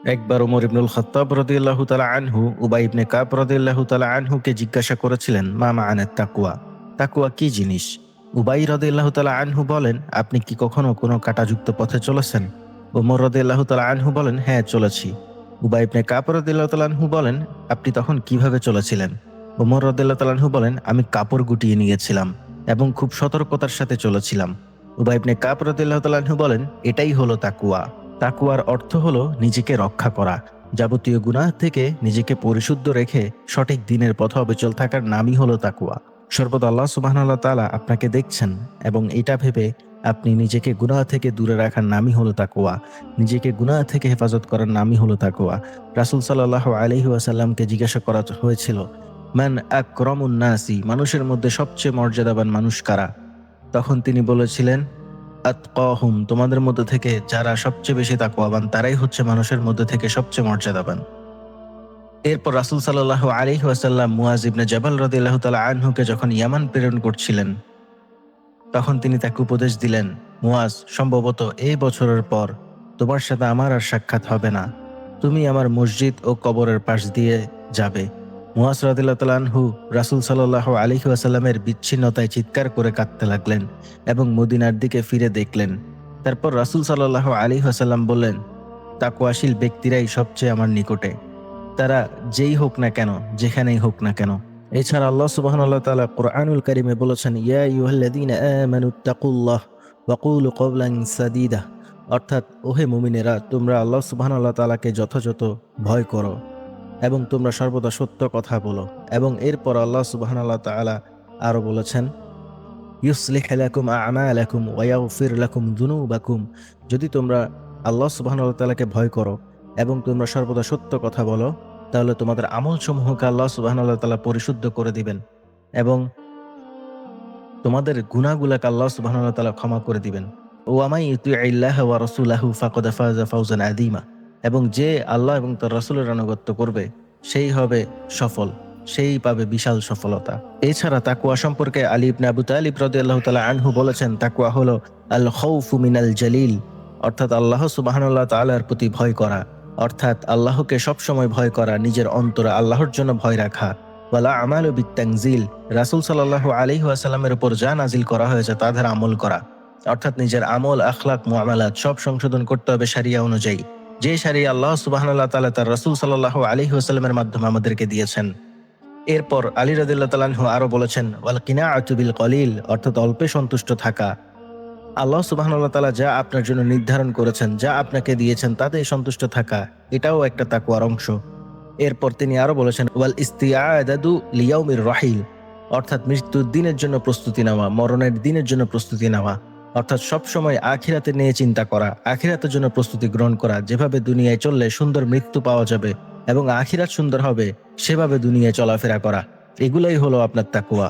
একবার ওমর ইবনুল খাত্তাব রাদিয়াল্লাহু তাআলা আনহু উবাই ইবনে কাব রাদিয়াল্লাহু তাআলা আনহুকে জিজ্ঞাসা করেছিলেন, মা মাআনাত তাকওয়া, তাকওয়া কি জিনিস? উবাই রাদিয়াল্লাহু তাআলা আনহু বলেন, আপনি কি কখনো কোনো কাঁটাযুক্ত পথে চলেছেন? ওমর রাদিয়াল্লাহু তাআলা আনহু বলেন, হ্যাঁ চলেছি। উবাই ইবনে কাব রাদিয়াল্লাহু তাআলা আনহু বলেন, আপনি তখন কিভাবে চলেছিলেন? ওমর রাদিয়াল্লাহু তাআলা আনহু বলেন, আমি কাপড় গুটিয়ে নিয়েছিলাম এবং খুব সতর্কতার সাথে চলেছিলাম। উবাই ইবনে কাব রাদিয়াল্লাহু তাআলা আনহু বলেন, এটাই হলো তাকওয়া। তাকওয়ার অর্থ হলো নিজেকে রক্ষা করা, যাবতীয় গুনাহ থেকে নিজেকে পরিশুদ্ধ রেখে সঠিক দিনের পথে অবিচল থাকার নামই হলো তাকওয়া। সর্বদা আল্লাহ সুবহানাহু ওয়া তাআলা আপনাকে দেখছেন এবং এটা ভেবে আপনি নিজেকে গুনাহ থেকে দূরে রাখার নামই হলো তাকওয়া। নিজেকে গুনাহ থেকে হেফাজত করার নামই হলো তাকওয়া। রাসূল সাল্লাল্লাহু আলাইহি ওয়াসাল্লামকে জিজ্ঞাসা করা হয়েছিল, মান আকরামুন নাসি, মানুষের মধ্যে সবচেয়ে মর্যাদাবান মানুষ কারা? তখন তিনি বলেছিলেন, আতকাহুম, তোমাদের মধ্যে থেকে যারা সবচেয়ে বেশি তাকওয়াবান তারাই হচ্ছে মানুষের মধ্যে থেকে সবচেয়ে মর্যাদাবান। এরপর রাসূল সাল্লাল্লাহু আলাইহি ওয়াসাল্লাম মুআয ইবনে জাবাল রাদিয়াল্লাহু তাআলা আনহুকে যখন ইয়ামান প্রেরণ করছিলেন, তখন তিনি তাকে উপদেশ দিলেন, মুআয, সম্ভবত এই বছরের পর তোমার সাথে আমার আর সাক্ষাৎ হবে না। তুমি আমার মসজিদ ও কবরের পাশ দিয়ে যাবে। মুআয রাদিয়াল্লাহু তাআলা আনহু রাসূল সাল্লাল্লাহু আলাইহি ওয়াসাল্লামের বিচ্ছিন্নতায় চিৎকার করে কাঁদতে লাগলেন এবং মদিনার দিকে ফিরে দেখলেন। তারপর রাসূল সাল্লাল্লাহু আলাইহি ওয়াসাল্লাম বললেন, তাকওয়াশীল ব্যক্তিরাই সবচেয়ে আমার নিকটে, তারা যেই হোক না কেন, যেখানেই হোক না কেন। এছাড়া আল্লাহ সুবহানাহু ওয়া তাআলা কুরআনুল কারীমে বলেছেন, ইয়া আইয়ুহাল্লাযীনা আমানুত্তাকুল্লাহ ওয়া কুলু কওলান সাদীদা, অর্থাৎ ওহে মুমিনেরা, তোমরা আল্লাহ সুবহানাহু ওয়া তাআলাকে যথাযথ ভয় করো এবং তোমরা সর্বদা সত্য কথা বলো। এবং এরপর আল্লাহ সুবহানাহু ওয়া তাআলা আরো বলেছেন, ইউসলিহ লাকুম আমালাকুম ওয়া ইয়াগফির লাকুম যুনুবাকুম, যদি তোমরা আল্লাহ সুবহানাহু ওয়া তাআলাকে ভয় করো এবং তোমরা সর্বদা সত্য কথা বলো, তাহলে তোমাদের আমলসমূহকে আল্লাহ সুবহানাহু ওয়া তাআলা পরিশুদ্ধ করে দিবেন এবং তোমাদের গুনাহগুলোকে আল্লাহ সুবহানাহু ওয়া তাআলা ক্ষমা করে দিবেন। ওয়া মাই ইউতিইল্লাহ ওয়া রাসূলাহু ফাকাদ ফাযা ফাওজান আযীমা, এবং যে আল্লাহ এবং তার রাসূলের আনুগত্য করবে সেই হবে সফল, সেই পাবে বিশাল সফলতা। এছাড়া তাকওয়া সম্পর্কে আলী ইবনে আবু তালিব রাদিয়াল্লাহু তাআলা আনহু বলেছেন, তাকওয়া হলো আল খাউফু মিনাল জালিল, অর্থাৎ আল্লাহ সুবহানাহু ওয়া তাআলার প্রতি ভয় করা, অর্থাৎ আল্লাহকে সবসময় ভয় করা, নিজের অন্তরে আল্লাহর জন্য ভয় রাখা। ওয়ালা আমালু বিত্তানজিল, রাসূল সাল্লাল্লাহু আলাইহি ওয়াসাল্লামের উপর যা নাজিল করা হয়েছে তা দ্বারা আমল করা, অর্থাৎ নিজের আমল, আখলাক, মুআমালাত সব সংশোধন করতে হবে শরিয়া অনুযায়ী, যে শরিয়া আল্লাহ সুবহানাহু ওয়া তাআলা তার রাসূল সাল্লাল্লাহু আলাইহি ওয়াসাল্লামের মাধ্যমে আমাদেরকে দিয়েছেন। এরপর আলী রাদিয়াল্লাহু তাআলা আনহু আরো বলেছেন, ওয়াল কিনাআতু বিল কলিল, অর্থাৎ অল্পে সন্তুষ্ট থাকা। আল্লাহ সুবহানাহু ওয়া তাআলা যা আপনার জন্য নির্ধারণ করেছেন, যা আপনাকে দিয়েছেন তাতে সন্তুষ্ট থাকা, এটাও একটা তাকওয়ার অংশ। এরপর তিনি আরো বলেছেন, ওয়াল ইস্তিআদাদু লিয়াউমির রাহিল, অর্থাৎ মৃত্যুর দিনের জন্য প্রস্তুতি নেওয়া, মরণের দিনের জন্য প্রস্তুতি নেওয়া, অর্থাৎ সবসময় আখিরাতে নিয়ে চিন্তা করা, আখিরাতের জন্য প্রস্তুতি গ্রহণ করা, যেভাবে দুনিয়ায় চললে সুন্দর মৃত্যু পাওয়া যাবে এবং আখিরাত সুন্দর হবে সেভাবে দুনিয়ায় চলাফেরা করা, এগুলাই হলো আপনার তাকওয়া।